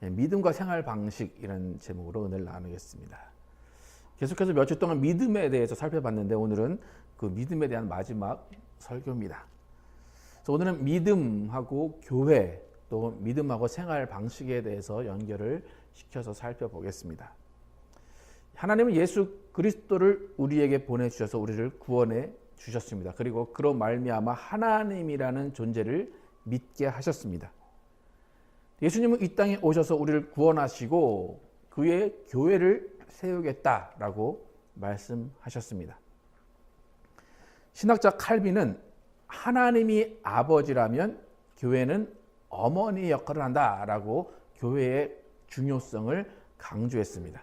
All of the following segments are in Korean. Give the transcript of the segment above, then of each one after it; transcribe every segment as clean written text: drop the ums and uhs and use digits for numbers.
믿음과 생활 방식이라는 제목으로 은혜를 나누겠습니다. 계속해서 몇 주 동안 믿음에 대해서 살펴봤는데 오늘은 그 믿음에 대한 마지막 설교입니다. 그래서 오늘은 믿음하고 교회 또 믿음하고 생활 방식에 대해서 연결을 시켜서 살펴보겠습니다. 하나님은 예수 그리스도를 우리에게 보내주셔서 우리를 구원해 주셨습니다. 그리고 그로 말미암아 하나님이라는 존재를 믿게 하셨습니다. 예수님은 이 땅에 오셔서 우리를 구원하시고 그의 교회를 세우겠다라고 말씀하셨습니다. 신학자 칼빈은 하나님이 아버지라면 교회는 어머니 역할을 한다라고 교회의 중요성을 강조했습니다.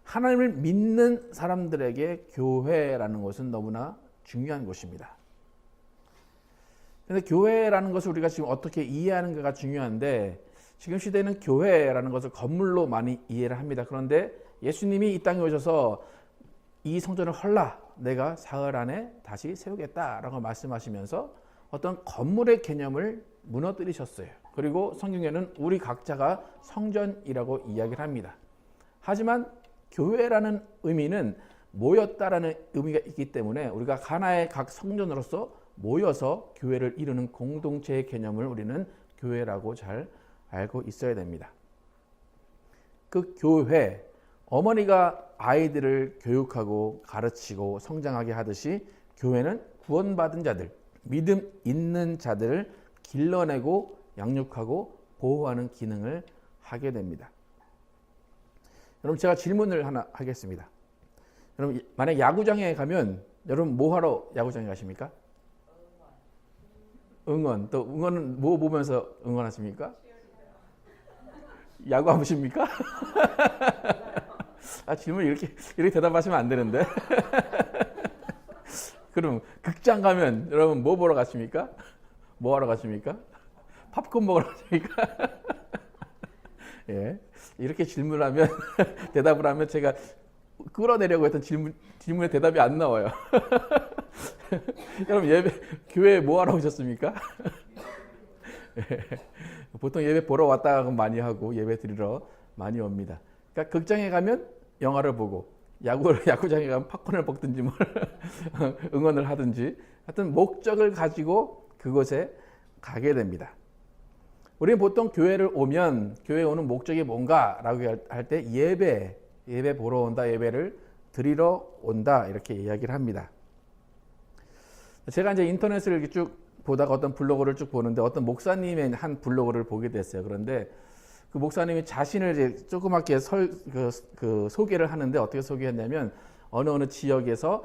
하나님을 믿는 사람들에게 교회라는 것은 너무나 중요한 것입니다. 그런데 교회라는 것을 우리가 지금 어떻게 이해하는가가 중요한데 지금 시대는 교회라는 것을 건물로 많이 이해를 합니다. 그런데 예수님이 이 땅에 오셔서 이 성전을 헐라 내가 사흘 안에 다시 세우겠다라고 말씀하시면서 어떤 건물의 개념을 무너뜨리셨어요. 그리고 성경에는 우리 각자가 성전이라고 이야기를 합니다. 하지만 교회라는 의미는 모였다라는 의미가 있기 때문에 우리가 하나의 각 성전으로서 모여서 교회를 이루는 공동체의 개념을 우리는 교회라고 잘 알고 있어야 됩니다. 그 교회, 어머니가 아이들을 교육하고 가르치고 성장하게 하듯이 교회는 구원받은 자들, 믿음 있는 자들을 길러내고 양육하고 보호하는 기능을 하게 됩니다. 여러분 제가 질문을 하나 하겠습니다. 여러분 만약 야구장에 가면 여러분 뭐 하러 야구장에 가십니까? 응원. 또 응원은 뭐 보면서 응원하십니까? 야구 안 보십니까? 질문 이렇게 대답하시면 안 되는데. 그럼 극장 가면 여러분 뭐 보러 가십니까? 뭐 하러 가십니까? 팝콘 먹으러 가십니까? 예. 이렇게 질문하면 대답을 하면 제가 끌어내려고 했던 질문의 대답이 안 나와요. 여러분 교회에 뭐 하러 오셨습니까? 예. 보통 예배 보러 왔다가 많이 하고 예배 드리러 많이 옵니다. 그러니까 극장에 가면 영화를 보고 야구장에 가면 팝콘을 먹든지 뭘 응원을 하든지 하여튼 목적을 가지고 그곳에 가게 됩니다. 우리는 보통 교회를 오면 교회에 오는 목적이 뭔가라고 할 때 예배 보러 온다, 예배를 드리러 온다 이렇게 이야기를 합니다. 제가 이제 인터넷을 이렇게 쭉 보다가 어떤 블로그를 쭉 보는데 어떤 목사님의 한 블로그를 보게 됐어요. 그런데 그 목사님이 자신을 이제 조그맣게 소개를 하는데 어떻게 소개했냐면 어느 지역에서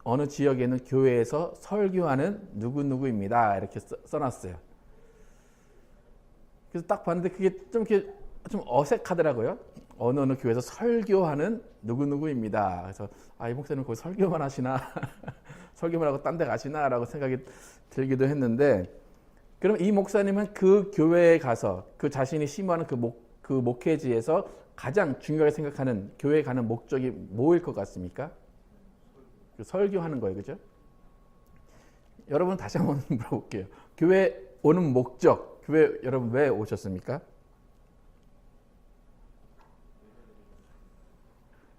어느 지역에 있는 교회에서 설교하는 누구누구입니다 이렇게 써놨어요. 그래서 딱 봤는데 그게 좀 어색하더라고요. 어느 교회에서 설교하는 누구누구입니다. 그래서 이 목사님 거기 설교만 하시나 설교만 하고 딴 데 가시나라고 생각이 들기도 했는데 그럼 이 목사님은 그 교회에 가서 그 자신이 심호하는 그 목회지에서 가장 중요하게 생각하는 교회에 가는 목적이 뭐일 것 같습니까? 설교하는 거예요. 그죠? 여러분 다시 한번 물어볼게요. 교회 오는 목적, 교회 여러분 왜 오셨습니까?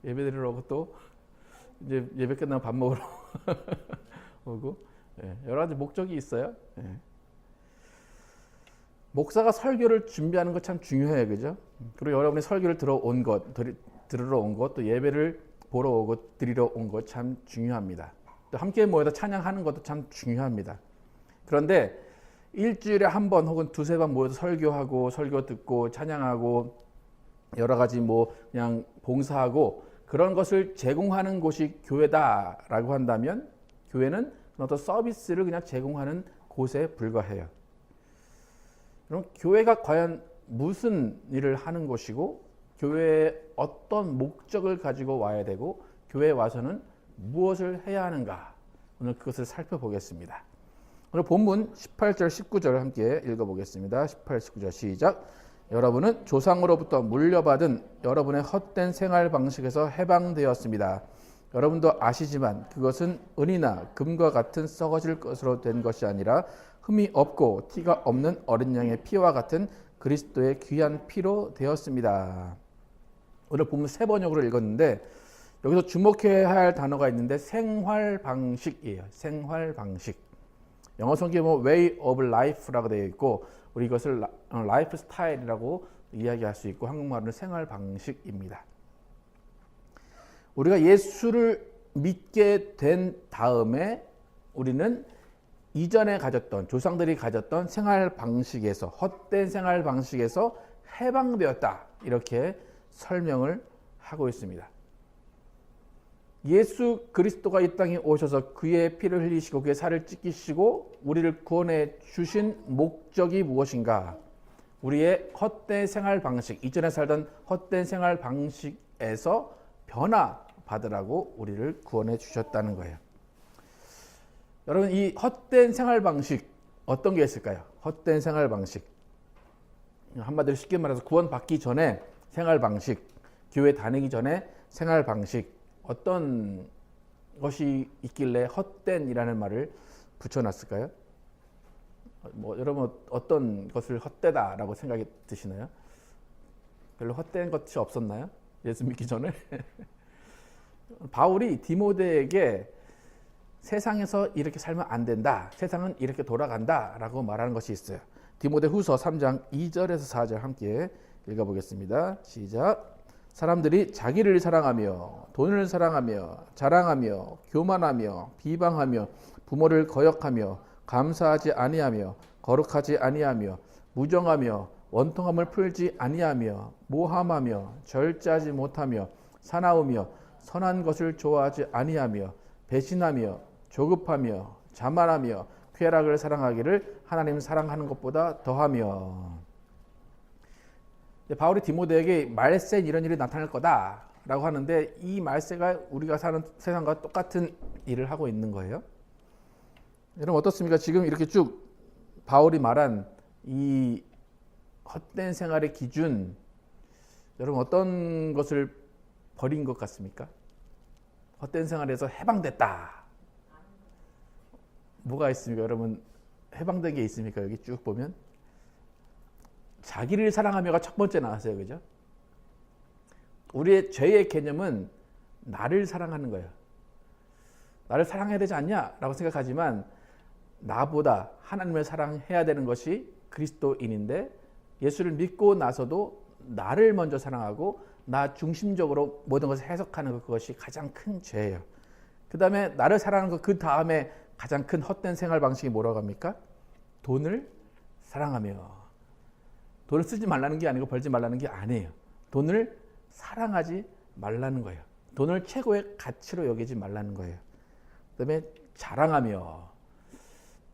예배 드리러 오고 또 이제 예배 끝나면 밥 먹으러 오고 여러 가지 목적이 있어요. 목사가 설교를 준비하는 것 참 중요해요. 그죠? 그리고 여러분이 설교를 들으러 온 것, 또 예배를 보러 오고 드리러 온 것 참 중요합니다. 또 함께 모여서 찬양하는 것도 참 중요합니다. 그런데 일주일에 한 번 혹은 두세 번 모여서 설교하고 설교 듣고 찬양하고 여러 가지 그냥 봉사하고 그런 것을 제공하는 곳이 교회다라고 한다면 교회는 어떤 서비스를 그냥 제공하는 곳에 불과해요. 그럼 교회가 과연 무슨 일을 하는 곳이고 교회에 어떤 목적을 가지고 와야 되고 교회에 와서는 무엇을 해야 하는가 오늘 그것을 살펴보겠습니다. 오늘 본문 18절 19절을 함께 읽어보겠습니다. 18, 19절 시작. 여러분은 조상으로부터 물려받은 여러분의 헛된 생활 방식에서 해방되었습니다. 여러분도 아시지만 그것은 은이나 금과 같은 썩어질 것으로 된 것이 아니라 흠이 없고 티가 없는 어린 양의 피와 같은 그리스도의 귀한 피로 되었습니다. 오늘 본문 세 번역으로 읽었는데 여기서 주목해야 할 단어가 있는데 생활 방식이에요. 생활 방식. 영어 성경에 보면 way of life라고 되어 있고 우리 이것을 라이프 스타일이라고 이야기할 수 있고 한국말로는 생활 방식입니다. 우리가 예수를 믿게 된 다음에 우리는 이전에 가졌던 조상들이 가졌던 생활 방식에서 헛된 생활 방식에서 해방되었다 이렇게 설명을 하고 있습니다. 예수 그리스도가 이 땅에 오셔서 그의 피를 흘리시고 그의 살을 찢기시고 우리를 구원해 주신 목적이 무엇인가? 우리의 헛된 생활 방식, 이전에 살던 헛된 생활 방식에서 변화받으라고 우리를 구원해 주셨다는 거예요. 여러분, 이 헛된 생활 방식 어떤 게 있을까요? 헛된 생활 방식. 한마디로 쉽게 말해서 구원받기 전에 생활 방식, 교회 다니기 전에 생활 방식, 어떤 것이 있길래 헛된이라는 말을 붙여놨을까요? 여러분 어떤 것을 헛되다라고 생각이 드시나요? 별로 헛된 것이 없었나요? 예수 믿기 전에? 바울이 디모데에게 세상에서 이렇게 살면 안 된다. 세상은 이렇게 돌아간다. 라고 말하는 것이 있어요. 디모데 후서 3장 2절에서 4절 함께 읽어보겠습니다. 시작. 사람들이 자기를 사랑하며 돈을 사랑하며 자랑하며 교만하며 비방하며 부모를 거역하며 감사하지 아니하며 거룩하지 아니하며 무정하며 원통함을 풀지 아니하며 모함하며 절제하지 못하며 사나우며 선한 것을 좋아하지 아니하며 배신하며 조급하며 자만하며 쾌락을 사랑하기를 하나님 사랑하는 것보다 더하며. 바울이 디모데에게 말세 이런 일이 나타날 거다라고 하는데 이 말세가 우리가 사는 세상과 똑같은 일을 하고 있는 거예요. 여러분 어떻습니까? 지금 이렇게 쭉 바울이 말한 이 헛된 생활의 기준, 여러분 어떤 것을 버린 것 같습니까? 헛된 생활에서 해방됐다. 뭐가 있습니까? 여러분 해방된 게 있습니까? 여기 쭉 보면 자기를 사랑하며가 첫 번째 나왔어요. 그죠? 우리의 죄의 개념은 나를 사랑하는 거예요. 나를 사랑해야 되지 않냐? 라고 생각하지만 나보다 하나님을 사랑해야 되는 것이 그리스도인인데 예수를 믿고 나서도 나를 먼저 사랑하고 나 중심적으로 모든 것을 해석하는 그것이 가장 큰 죄예요. 그 다음에 나를 사랑하는 것, 그 다음에 가장 큰 헛된 생활 방식이 뭐라고 합니까? 돈을 사랑하며. 돈을 쓰지 말라는 게 아니고 벌지 말라는 게 아니에요. 돈을 사랑하지 말라는 거예요. 돈을 최고의 가치로 여기지 말라는 거예요. 그 다음에 자랑하며.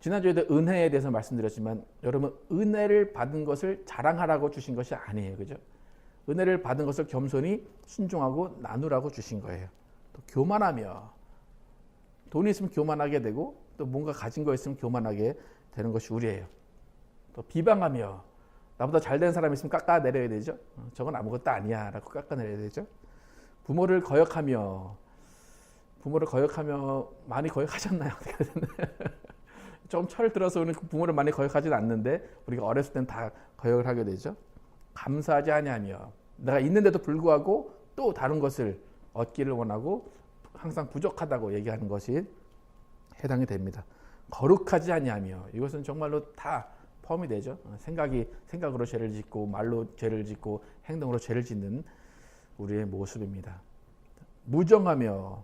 지난주에도 은혜에 대해서 말씀드렸지만 여러분 은혜를 받은 것을 자랑하라고 주신 것이 아니에요. 그죠? 은혜를 받은 것을 겸손히 순종하고 나누라고 주신 거예요. 또 교만하며. 돈이 있으면 교만하게 되고 또 뭔가 가진 거 있으면 교만하게 되는 것이 우리예요. 또 비방하며. 나보다 잘된 사람이 있으면 깎아내려야 되죠. 저건 아무것도 아니야 라고 깎아내려야 되죠. 부모를 거역하며. 부모를 거역하며 많이 거역하셨나요? 좀 철 들어서 부모를 많이 거역하진 않는데 우리가 어렸을 땐 다 거역을 하게 되죠. 감사하지 아니하며. 내가 있는데도 불구하고 또 다른 것을 얻기를 원하고 항상 부족하다고 얘기하는 것이 해당이 됩니다. 거룩하지 아니하며. 이것은 정말로 다 포함이 되죠. 생각으로 죄를 짓고 말로 죄를 짓고 행동으로 죄를 짓는 우리의 모습입니다. 무정하며.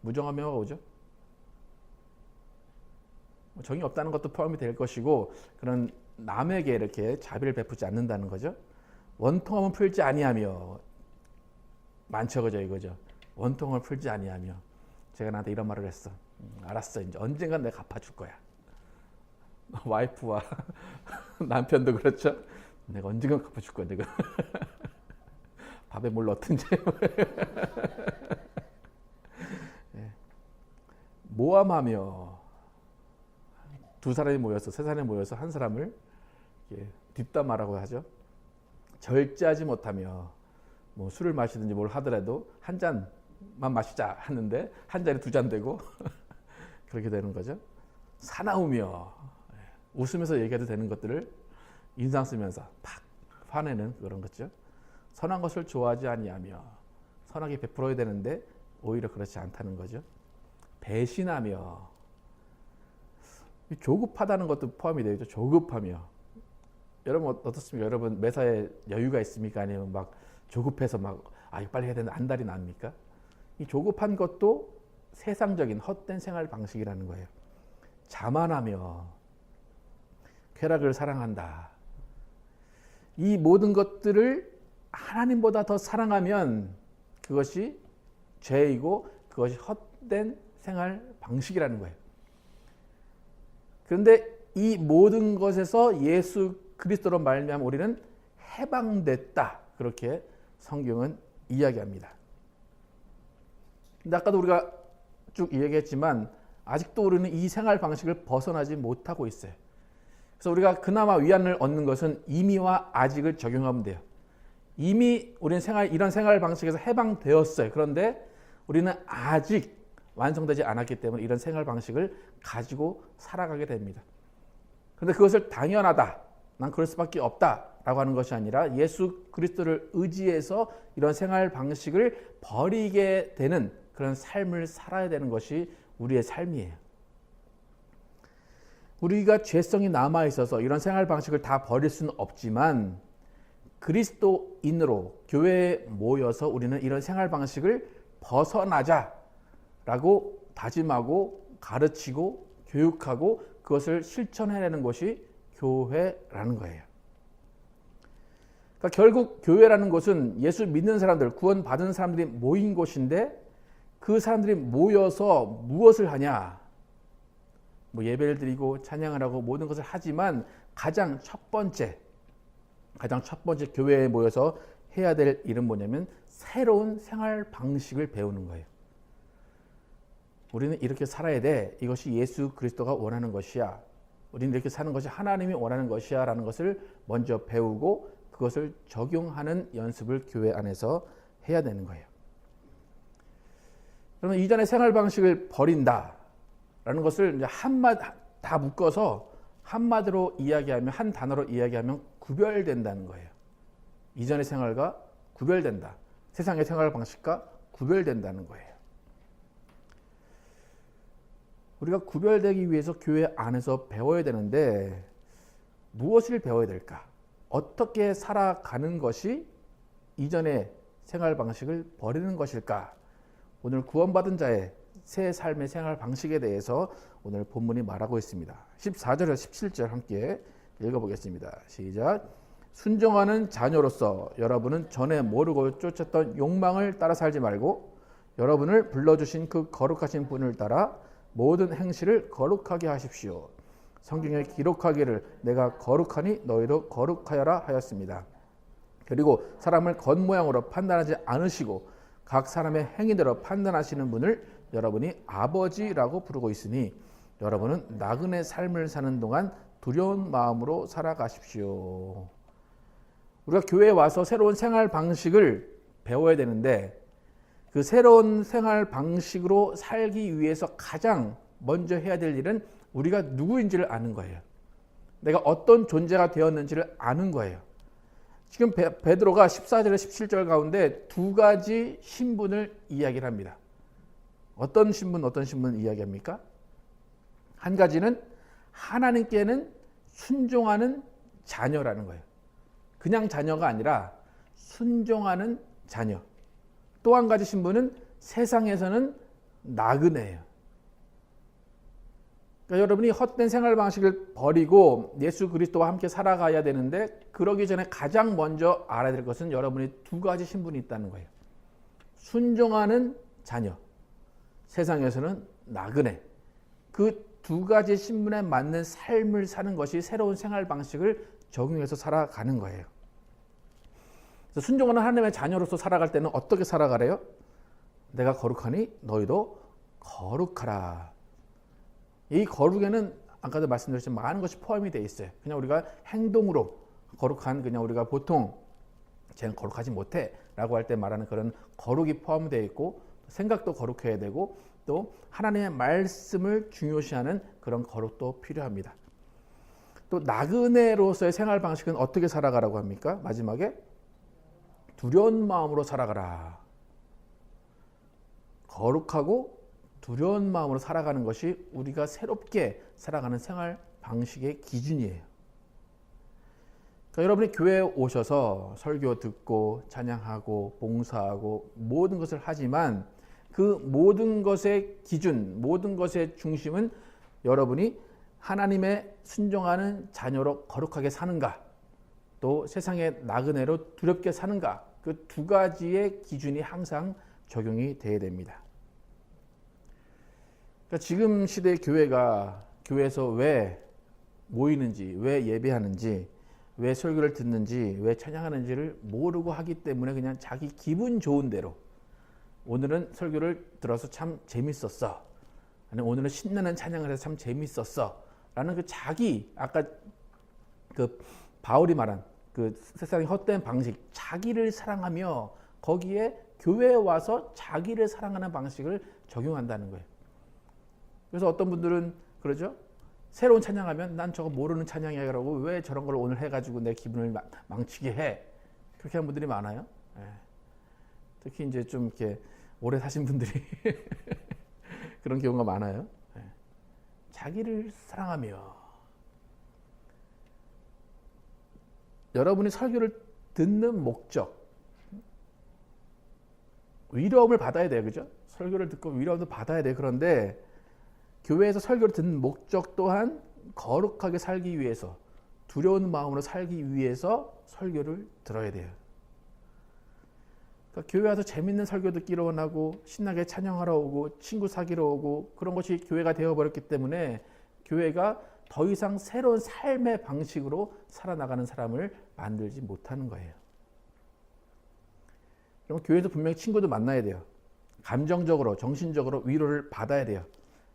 무정하며가 오죠. 정이 없다는 것도 포함이 될 것이고 그런 남에게 이렇게 자비를 베푸지 않는다는 거죠. 원통함은 풀지 아니하며. 많죠, 그죠, 이거죠. 원통을 풀지 아니하며. 제가 나한테 이런 말을 했어. 알았어, 이제 언젠간 내가 갚아줄 거야. 와이프와 남편도 그렇죠. 내가 언젠간 갚아줄 거야, 내가. 밥에 뭘 넣든지. 모함하며. 두 사람이 모여서, 세 사람이 모여서 한 사람을 뒷담화라고 하죠. 절제하지 못하며. 뭐 술을 마시든지 뭘 하더라도 한 잔만 마시자 하는데 한 잔에 두 잔 되고 그렇게 되는 거죠. 사나우며. 웃으면서 얘기해도 되는 것들을 인상 쓰면서 팍 화내는 그런 거죠. 선한 것을 좋아하지 아니하며 선하게 베풀어야 되는데 오히려 그렇지 않다는 거죠. 배신하며 조급하다는 것도 포함이 되어 있죠. 조급하며. 여러분 어떻습니까? 여러분 매사에 여유가 있습니까? 아니면 막 조급해서 막 이거 빨리 해야 되는데 안달이 납니까? 이 조급한 것도 세상적인 헛된 생활 방식이라는 거예요. 자만하며 쾌락을 사랑한다. 이 모든 것들을 하나님보다 더 사랑하면 그것이 죄이고 그것이 헛된 생활 방식이라는 거예요. 그런데 이 모든 것에서 예수 그리스도로 말미암아 우리는 해방됐다. 그렇게 성경은 이야기합니다. 근데 아까도 우리가 쭉 이야기했지만 아직도 우리는 이 생활 방식을 벗어나지 못하고 있어요. 그래서 우리가 그나마 위안을 얻는 것은 이미와 아직을 적용하면 돼요. 이미 우리는 이런 생활 방식에서 해방되었어요. 그런데 우리는 아직 완성되지 않았기 때문에 이런 생활 방식을 가지고 살아가게 됩니다. 그런데 그것을 당연하다, 난 그럴 수밖에 없다라고 하는 것이 아니라 예수 그리스도를 의지해서 이런 생활 방식을 버리게 되는 그런 삶을 살아야 되는 것이 우리의 삶이에요. 우리가 죄성이 남아있어서 이런 생활 방식을 다 버릴 수는 없지만 그리스도인으로 교회에 모여서 우리는 이런 생활 방식을 벗어나자라고 다짐하고 가르치고 교육하고 그것을 실천해내는 것이 교회라는 거예요. 그러니까 결국 교회라는 것은 예수 믿는 사람들, 구원받은 사람들이 모인 곳인데 그 사람들이 모여서 무엇을 하냐? 예배를 드리고 찬양을 하고 모든 것을 하지만 가장 첫 번째 교회에 모여서 해야 될 일은 뭐냐면 새로운 생활 방식을 배우는 거예요. 우리는 이렇게 살아야 돼. 이것이 예수 그리스도가 원하는 것이야. 우리는 이렇게 사는 것이 하나님이 원하는 것이야 라는 것을 먼저 배우고 그것을 적용하는 연습을 교회 안에서 해야 되는 거예요. 그러면 이전의 생활 방식을 버린다라는 것을 이제 다 묶어서 한마디로 이야기하면, 한 단어로 이야기하면 구별된다는 거예요. 이전의 생활과 구별된다. 세상의 생활 방식과 구별된다는 거예요. 우리가 구별되기 위해서 교회 안에서 배워야 되는데 무엇을 배워야 될까? 어떻게 살아가는 것이 이전의 생활 방식을 버리는 것일까? 오늘 구원받은 자의 새 삶의 생활 방식에 대해서 오늘 본문이 말하고 있습니다. 14절에서 17절 함께 읽어보겠습니다. 시작. 순종하는 자녀로서 여러분은 전에 모르고 쫓았던 욕망을 따라 살지 말고 여러분을 불러주신 그 거룩하신 분을 따라 모든 행실을 거룩하게 하십시오. 성경에 기록하기를 내가 거룩하니 너희도 거룩하여라 하였습니다. 그리고 사람을 겉모양으로 판단하지 않으시고 각 사람의 행위대로 판단하시는 분을 여러분이 아버지라고 부르고 있으니 여러분은 나그네 삶을 사는 동안 두려운 마음으로 살아가십시오. 우리가 교회에 와서 새로운 생활 방식을 배워야 되는데 그 새로운 생활 방식으로 살기 위해서 가장 먼저 해야 될 일은 우리가 누구인지를 아는 거예요. 내가 어떤 존재가 되었는지를 아는 거예요. 지금 베드로가 14절에 17절 가운데 두 가지 신분을 이야기를 합니다. 어떤 신분 이야기합니까? 한 가지는 하나님께는 순종하는 자녀라는 거예요. 그냥 자녀가 아니라 순종하는 자녀. 또 한 가지 신분은 세상에서는 나그네예요. 그러니까 여러분이 헛된 생활 방식을 버리고 예수 그리스도와 함께 살아가야 되는데 그러기 전에 가장 먼저 알아야 될 것은 여러분이 두 가지 신분이 있다는 거예요. 순종하는 자녀, 세상에서는 나그네. 그 두 가지 신분에 맞는 삶을 사는 것이 새로운 생활 방식을 적용해서 살아가는 거예요. 그래서 순종하는 하나님의 자녀로서 살아갈 때는 어떻게 살아가래요? 내가 거룩하니 너희도 거룩하라. 이 거룩에는 아까도 말씀드렸지만 많은 것이 포함이 되어 있어요. 그냥 우리가 행동으로 거룩한, 그냥 우리가 보통 쟤는 거룩하지 못해 라고 할 때 말하는 그런 거룩이 포함되어 있고 생각도 거룩해야 되고 또 하나님의 말씀을 중요시하는 그런 거룩도 필요합니다. 또 나그네로서의 생활 방식은 어떻게 살아가라고 합니까? 마지막에 두려운 마음으로 살아가라. 거룩하고 두려운 마음으로 살아가는 것이 우리가 새롭게 살아가는 생활 방식의 기준이에요. 그러니까 여러분이 교회에 오셔서 설교 듣고 찬양하고 봉사하고 모든 것을 하지만 그 모든 것의 기준, 모든 것의 중심은 여러분이 하나님의 순종하는 자녀로 거룩하게 사는가, 또 세상의 나그네로 두렵게 사는가, 그 두 가지의 기준이 항상 적용이 돼야 됩니다. 그러니까 지금 시대의 교회가 교회에서 왜 모이는지, 왜 예배하는지, 왜 설교를 듣는지, 왜 찬양하는지를 모르고 하기 때문에 그냥 자기 기분 좋은 대로 오늘은 설교를 들어서 참 재밌었어, 아니면 오늘은 신나는 찬양을 해서 참 재밌었어 라는 그 자기, 아까 그 바울이 말한 그 세상의 헛된 방식, 자기를 사랑하며 거기에 교회에 와서 자기를 사랑하는 방식을 적용한다는 거예요. 그래서 어떤 분들은 그러죠. 새로운 찬양하면 난 저거 모르는 찬양이야 라고 왜 저런 걸 오늘 해가지고 내 기분을 망치게 해. 그렇게 하는 분들이 많아요. 예. 특히 이제 좀 이렇게 오래 사신 분들이 그런 경우가 많아요. 예. 자기를 사랑하며 여러분이 설교를 듣는 목적, 위로움을 받아야 돼요. 그죠? 설교를 듣고 위로움도 받아야 돼요. 그런데 교회에서 설교를 듣는 목적 또한 거룩하게 살기 위해서, 두려운 마음으로 살기 위해서 설교를 들어야 돼요. 그러니까 교회 와서 재밌는 설교 듣기로 원하고 신나게 찬양하러 오고 친구 사귀러 오고 그런 것이 교회가 되어버렸기 때문에 교회가 더 이상 새로운 삶의 방식으로 살아나가는 사람을 만들지 못하는 거예요. 그럼 교회에서 분명히 친구도 만나야 돼요. 감정적으로, 정신적으로 위로를 받아야 돼요.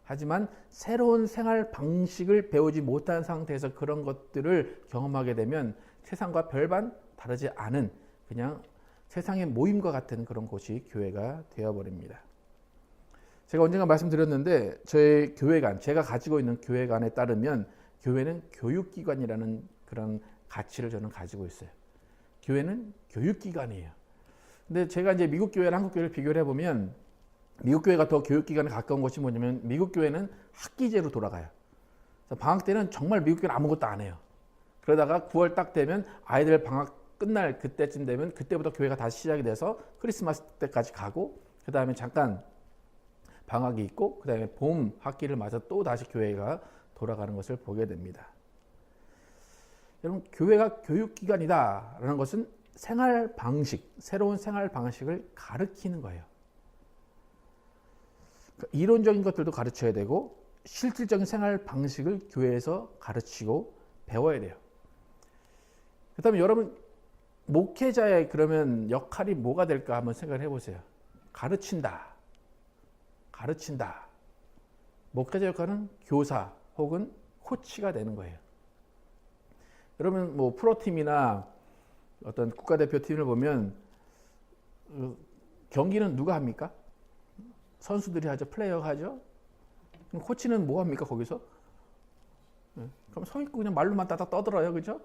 하지만 새로운 생활 방식을 배우지 못한 상태에서 그런 것들을 경험하게 되면 세상과 별반 다르지 않은 그냥 세상의 모임과 같은 그런 곳이 교회가 되어버립니다. 제가 언젠가 말씀드렸는데 저의 교회관, 제가 가지고 있는 교회관에 따르면 교회는 교육기관이라는 그런 가치를 저는 가지고 있어요. 교회는 교육기관이에요. 근데 제가 이제 미국 교회랑 한국 교회를 비교를 해보면 미국 교회가 더 교육기관에 가까운 것이 뭐냐면 미국 교회는 학기제로 돌아가요. 방학 때는 정말 미국 교회는 아무것도 안 해요. 그러다가 9월 딱 되면 아이들 방학 끝날 그때쯤 되면 그때부터 교회가 다시 시작이 돼서 크리스마스 때까지 가고 그 다음에 잠깐 방학이 있고 그 다음에 봄 학기를 맞아 또 다시 교회가 돌아가는 것을 보게 됩니다. 여러분, 교회가 교육기관이다라는 것은 생활 방식, 새로운 생활 방식을 가르치는 거예요. 그러니까 이론적인 것들도 가르쳐야 되고 실질적인 생활 방식을 교회에서 가르치고 배워야 돼요. 그 다음에 여러분, 목회자의 그러면 역할이 뭐가 될까 한번 생각을 해보세요. 가르친다. 목회자 역할은 교사 혹은 코치가 되는 거예요. 여러분, 뭐 프로팀이나 어떤 국가대표팀을 보면 경기는 누가 합니까? 선수들이 하죠. 플레이어가 하죠. 그럼 코치는 뭐 합니까 거기서? 그럼 서 있고 그냥 말로만 따닥 떠들어요. 그죠?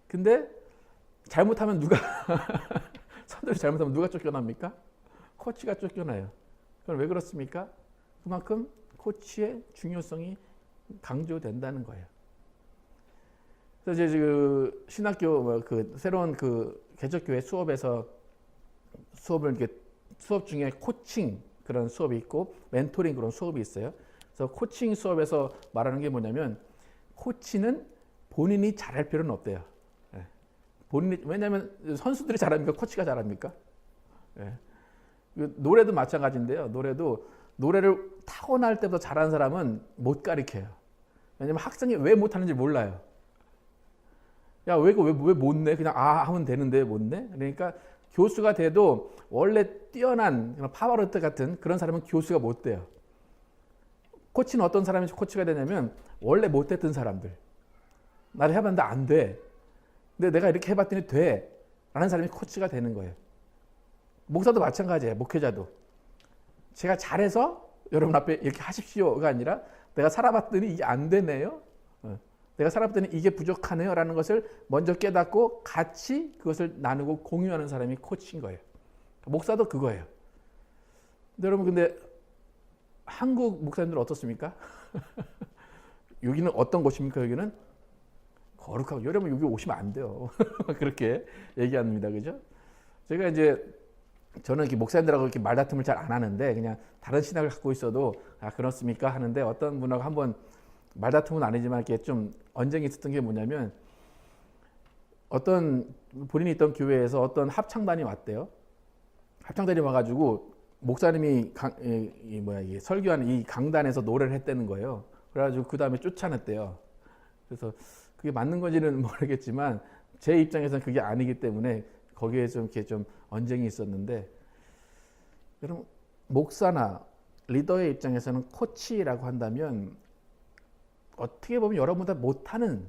근데 잘못하면 누가 선수들이 잘못하면 누가 쫓겨납니까? 코치가 쫓겨나요. 그럼 왜 그렇습니까? 그만큼 코치의 중요성이 강조된다는 거예요. 그래서 이제 그 신학교 그 새로운 그 개척교회 수업에서 수업 중에 코칭 그런 수업이 있고 멘토링 그런 수업이 있어요. 그래서 코칭 수업에서 말하는 게 뭐냐면 코치는 본인이 잘할 필요는 없대요. 왜냐하면 선수들이 잘합니까? 코치가 잘합니까? 노래도 마찬가지인데요. 노래를 타고날 때부터 잘하는 사람은 못 가르쳐요. 왜냐하면 학생이 왜 못하는지 몰라요. 야, 왜 못 내? 그냥 하면 되는데 못 내? 그러니까 교수가 돼도 원래 뛰어난 파바로티 같은 그런 사람은 교수가 못 돼요. 코치는 어떤 사람이 코치가 되냐면 원래 못 됐던 사람들. 나를 해봤는데 안 돼. 근데 내가 이렇게 해봤더니 돼. 라는 사람이 코치가 되는 거예요. 목사도 마찬가지예요. 목회자도. 제가 잘해서 여러분 앞에 이렇게 하십시오가 아니라 내가 살아봤더니 이게 안 되네요. 내가 살아볼 때는 이게 부족하네요 라는 것을 먼저 깨닫고 같이 그것을 나누고 공유하는 사람이 코치인 거예요. 목사도 그거예요. 근데 여러분, 근데 한국 목사님들은 어떻습니까? 여기는 어떤 곳입니까? 여기는 거룩하고, 여러분 여기 오시면 안 돼요. 그렇게 얘기합니다. 그죠? 제가 이제 저는 이렇게 목사님들하고 이렇게 말다툼을 잘 안 하는데 그냥 다른 신학을 갖고 있어도 아 그렇습니까 하는데, 어떤 분하고 한번 말다툼은 아니지만 이렇게 좀 언쟁이 있었던 게 뭐냐면, 어떤 본인이 있던 교회에서 어떤 합창단이 왔대요. 합창단이 와가지고 목사님이 설교하는 이 강단에서 노래를 했다는 거예요. 그래가지고 그 다음에 쫓아냈대요. 그래서 그게 맞는 건지는 모르겠지만 제 입장에서는 그게 아니기 때문에 거기에 좀 이렇게 좀 언쟁이 있었는데, 여러분 목사나 리더의 입장에서는 코치라고 한다면 어떻게 보면 여러분보다 못하는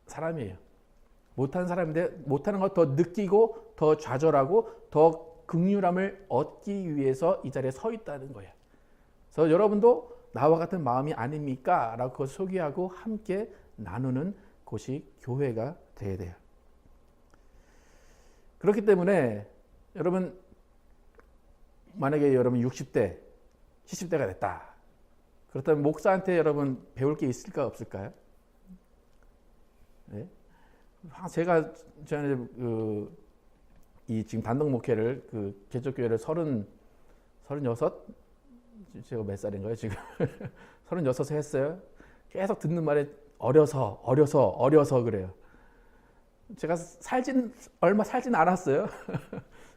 사람이에요. 못하는 사람인데 못하는 걸 더 느끼고 더 좌절하고 더 긍휼함을 얻기 위해서 이 자리에 서 있다는 거예요. 그래서 여러분도 나와 같은 마음이 아닙니까? 라고 그것을 소개하고 함께 나누는 곳이 교회가 되어야 돼요. 그렇기 때문에 여러분, 만약에 여러분 60대, 70대가 됐다. 그렇다면 목사한테 여러분 배울 게 있을까 없을까요? 네? 제가 이 지금 단독 목회를 개척교회를 36, 제가 몇 살인가요 지금? 36에 했어요. 계속 듣는 말에 어려서 그래요. 제가 얼마 살진 않았어요.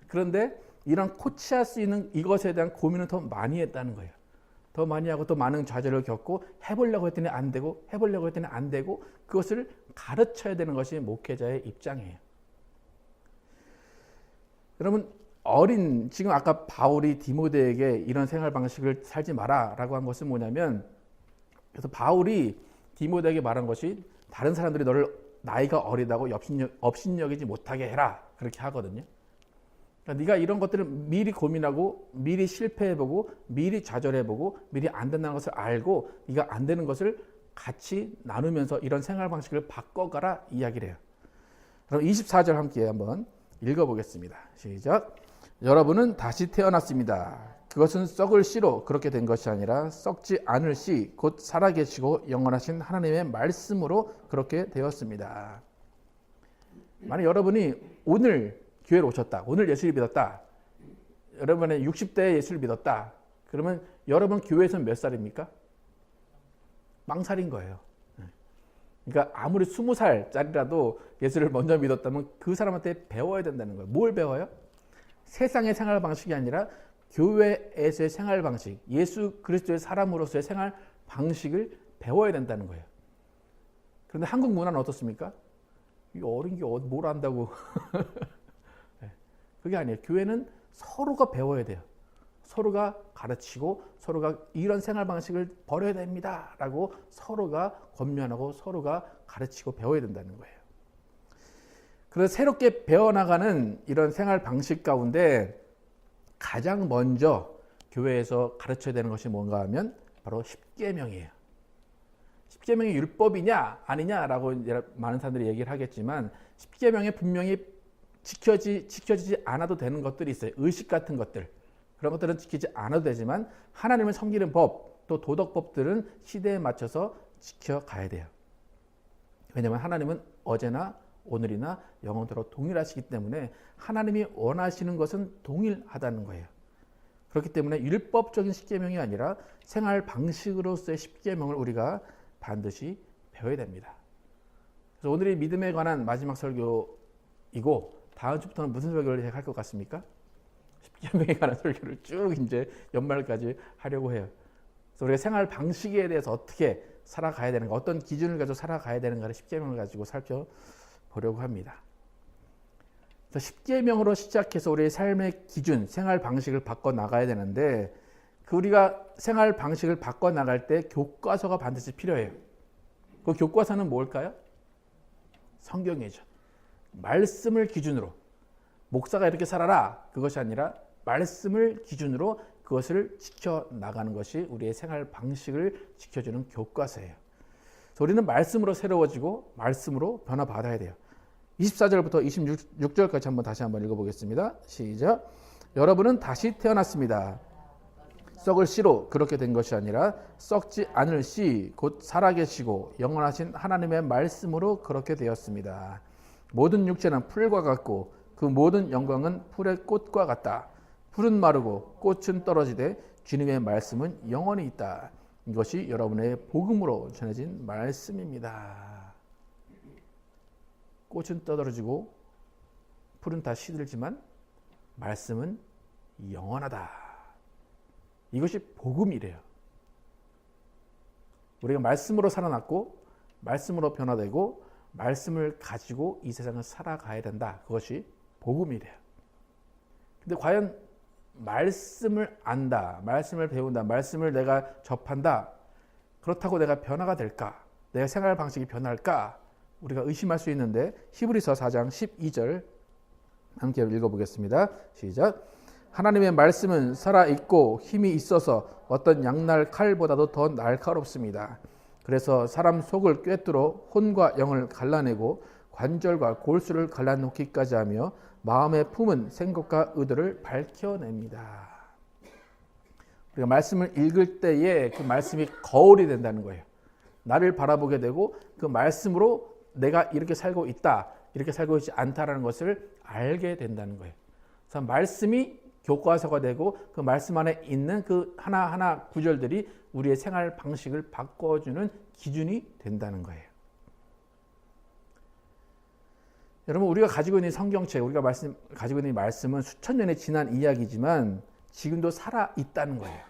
그런데 이런 코치할 수 있는 이것에 대한 고민을 더 많이 했다는 거예요. 더 많이 하고 또 많은 좌절을 겪고 해보려고 했더니 안 되고 그것을 가르쳐야 되는 것이 목회자의 입장이에요. 여러분, 지금 아까 바울이 디모데에게 이런 생활 방식을 살지 마라 라고 한 것은 뭐냐면, 그래서 바울이 디모데에게 말한 것이 다른 사람들이 너를 나이가 어리다고 업신여기지 못하게 해라, 그렇게 하거든요. 그러니까 네가 이런 것들을 미리 고민하고 미리 실패해보고 미리 좌절해보고 미리 안 된다는 것을 알고 네가 안 되는 것을 같이 나누면서 이런 생활 방식을 바꿔가라 이야기를 해요. 그럼 24절 함께 한번 읽어보겠습니다. 시작. 여러분은 다시 태어났습니다. 그것은 썩을 씨로 그렇게 된 것이 아니라 썩지 않을 씨, 곧 살아계시고 영원하신 하나님의 말씀으로 그렇게 되었습니다. 만약 여러분이 오늘 교회로 오셨다, 오늘 예수를 믿었다, 여러분의 60대에 예수를 믿었다, 그러면 여러분 교회에서는 몇 살입니까? 망살인 거예요. 그러니까 아무리 20살짜리라도 예수를 먼저 믿었다면 그 사람한테 배워야 된다는 거예요. 뭘 배워요? 세상의 생활 방식이 아니라 교회에서의 생활 방식, 예수 그리스도의 사람으로서의 생활 방식을 배워야 된다는 거예요. 그런데 한국 문화는 어떻습니까? 이 어린 게 뭘 안다고. 그게 아니에요. 교회는 서로가 배워야 돼요. 서로가 가르치고 서로가 이런 생활 방식을 버려야 됩니다 라고 서로가 권면하고 서로가 가르치고 배워야 된다는 거예요. 그래서 새롭게 배워나가는 이런 생활 방식 가운데 가장 먼저 교회에서 가르쳐야 되는 것이 뭔가 하면 바로 십계명이에요. 십계명이 율법이냐 아니냐라고 많은 사람들이 얘기를 하겠지만, 십계명에 분명히 지켜지지 않아도 되는 것들이 있어요. 의식 같은 것들, 그런 것들은 지키지 않아도 되지만 하나님을 섬기는 법, 또 도덕법들은 시대에 맞춰서 지켜가야 돼요. 왜냐하면 하나님은 어제나 오늘이나 영원토록 동일하시기 때문에 하나님이 원하시는 것은 동일하다는 거예요. 그렇기 때문에 율법적인 십계명이 아니라 생활 방식으로서의 십계명을 우리가 반드시 배워야 됩니다. 그래서 오늘이 믿음에 관한 마지막 설교이고, 다음 주부터는 무슨 설교를 할 것 같습니까? 십계명에 관한 설교를 쭉 이제 연말까지 하려고 해요. 그래서 우리가 생활 방식에 대해서 어떻게 살아가야 되는가, 어떤 기준을 가지고 살아가야 되는가를 십계명을 가지고 살펴보려고 합니다. 그래서 십계명으로 시작해서 우리의 삶의 기준, 생활 방식을 바꿔 나가야 되는데, 우리가 생활 방식을 바꿔 나갈 때 교과서가 반드시 필요해요. 그 교과서는 뭘까요? 성경이죠. 말씀을 기준으로, 목사가 이렇게 살아라 그것이 아니라 말씀을 기준으로 그것을 지켜나가는 것이 우리의 생활 방식을 지켜주는 교과서예요. 우리는 말씀으로 새로워지고 말씀으로 변화받아야 돼요. 24절부터 26절까지 다시 한번 읽어보겠습니다. 시작. 여러분은 다시 태어났습니다. 썩을 씨로 그렇게 된 것이 아니라 썩지 않을 씨, 곧 살아계시고 영원하신 하나님의 말씀으로 그렇게 되었습니다. 모든 육체는 풀과 같고 그 모든 영광은 풀의 꽃과 같다. 풀은 마르고 꽃은 떨어지되 주님의 말씀은 영원히 있다. 이것이 여러분의 복음으로 전해진 말씀입니다. 꽃은 떨어지고 풀은 다 시들지만 말씀은 영원하다. 이것이 복음이래요. 우리가 말씀으로 살아났고 말씀으로 변화되고 말씀을 가지고 이 세상을 살아가야 된다. 그것이 복음이래요. 근데 과연 말씀을 안다, 말씀을 배운다, 말씀을 내가 접한다. 그렇다고 내가 변화가 될까? 내가 생활 방식이 변할까? 우리가 의심할 수 있는데 히브리서 4장 12절 함께 읽어보겠습니다. 시작. 하나님의 말씀은 살아있고 힘이 있어서 어떤 양날 칼보다도 더 날카롭습니다. 그래서 사람 속을 꿰뚫어 혼과 영을 갈라내고 관절과 골수를 갈라놓기까지 하며 마음의 품은 생각과 의도를 밝혀냅니다. 우리가 말씀을 읽을 때에 그 말씀이 거울이 된다는 거예요. 나를 바라보게 되고 그 말씀으로 내가 이렇게 살고 있다, 이렇게 살고 있지 않다라는 것을 알게 된다는 거예요. 그래서 말씀이 교과서가 되고 그 말씀 안에 있는 그 하나하나 구절들이 우리의 생활 방식을 바꿔주는 기준이 된다는 거예요. 여러분, 우리가 가지고 있는 성경책, 우리가 가지고 있는 말씀은 수천 년의 지난 이야기지만 지금도 살아있다는 거예요.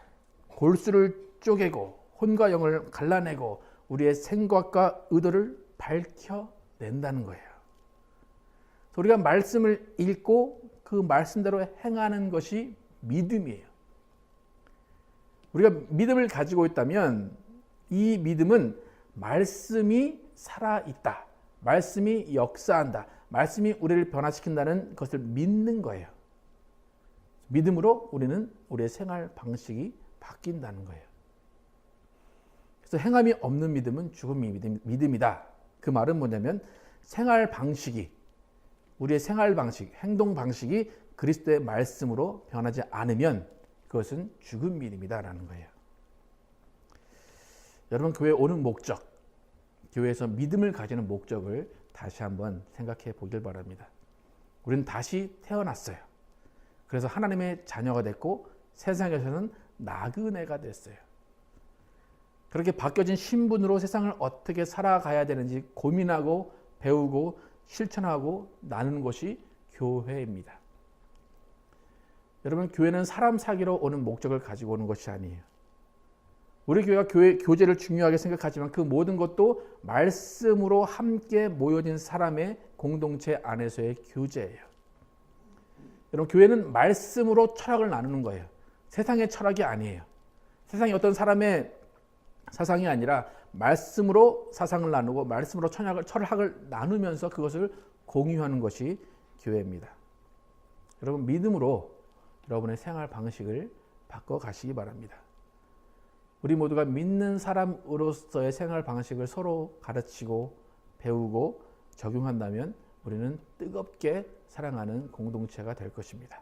골수를 쪼개고 혼과 영을 갈라내고 우리의 생각과 의도를 밝혀낸다는 거예요. 우리가 말씀을 읽고 그 말씀대로 행하는 것이 믿음이에요. 우리가 믿음을 가지고 있다면 이 믿음은 말씀이 살아있다. 말씀이 역사한다. 말씀이 우리를 변화시킨다는 것을 믿는 거예요. 믿음으로 우리는 우리의 생활 방식이 바뀐다는 거예요. 그래서 행함이 없는 믿음은 죽음이 믿음이다. 그 말은 뭐냐면 생활 방식이, 우리의 생활 방식, 행동 방식이 그리스도의 말씀으로 변하지 않으면 그것은 죽은 믿음이다라는 거예요. 여러분, 교회에 오는 목적, 교회에서 믿음을 가지는 목적을 다시 한번 생각해 보길 바랍니다. 우리는 다시 태어났어요. 그래서 하나님의 자녀가 됐고 세상에서는 나그네가 됐어요. 그렇게 바뀌어진 신분으로 세상을 어떻게 살아가야 되는지 고민하고 배우고 실천하고 나누는 것이 교회입니다. 여러분, 교회는 사람 사귀러 오는 목적을 가지고 오는 것이 아니에요. 우리 교회가 교제를 중요하게 생각하지만 그 모든 것도 말씀으로 함께 모여진 사람의 공동체 안에서의 교제예요. 여러분, 교회는 말씀으로 철학을 나누는 거예요. 세상의 철학이 아니에요. 세상이 어떤 사람의 사상이 아니라 말씀으로 사상을 나누고 말씀으로 철학을 나누면서 그것을 공유하는 것이 교회입니다. 여러분, 믿음으로 여러분의 생활 방식을 바꿔 가시기 바랍니다. 우리 모두가 믿는 사람으로서의 생활 방식을 서로 가르치고 배우고 적용한다면 우리는 뜨겁게 사랑하는 공동체가 될 것입니다.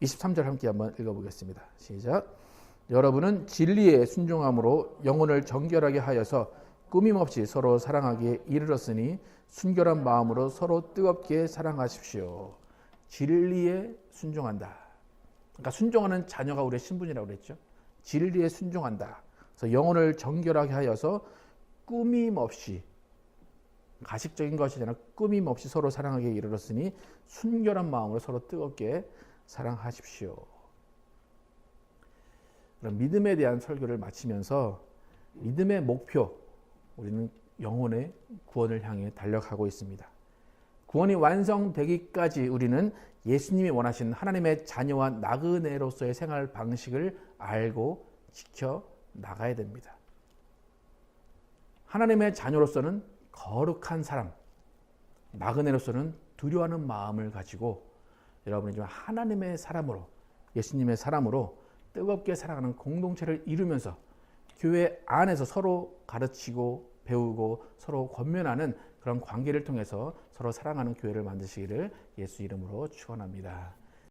23절 함께 한번 읽어보겠습니다. 시작. 여러분은 진리에 순종함으로 영혼을 정결하게 하여서 꾸밈없이 서로 사랑하기에 이르렀으니 순결한 마음으로 서로 뜨겁게 사랑하십시오. 진리에 순종한다. 그러니까 순종하는 자녀가 우리의 신분이라고 그랬죠. 진리에 순종한다. 그래서 영혼을 정결하게 하여서 꾸밈없이, 가식적인 것이 아니라 꾸밈없이 서로 사랑하기에 이르렀으니 순결한 마음으로 서로 뜨겁게 사랑하십시오. 그럼 믿음에 대한 설교를 마치면서 믿음의 목표, 우리는 영혼의 구원을 향해 달려가고 있습니다. 구원이 완성되기까지 우리는 예수님이 원하신 하나님의 자녀와 나그네로서의 생활 방식을 알고 지켜 나가야 됩니다. 하나님의 자녀로서는 거룩한 사람, 나그네로서는 두려워하는 마음을 가지고 여러분이 좀 하나님의 사람으로, 예수님의 사람으로 뜨겁게 사랑하는 공동체를 이루면서 교회 안에서 서로 가르치고 배우고 서로 권면하는 그런 관계를 통해서 서로 사랑하는 교회를 만드시기를 예수 이름으로 축원합니다.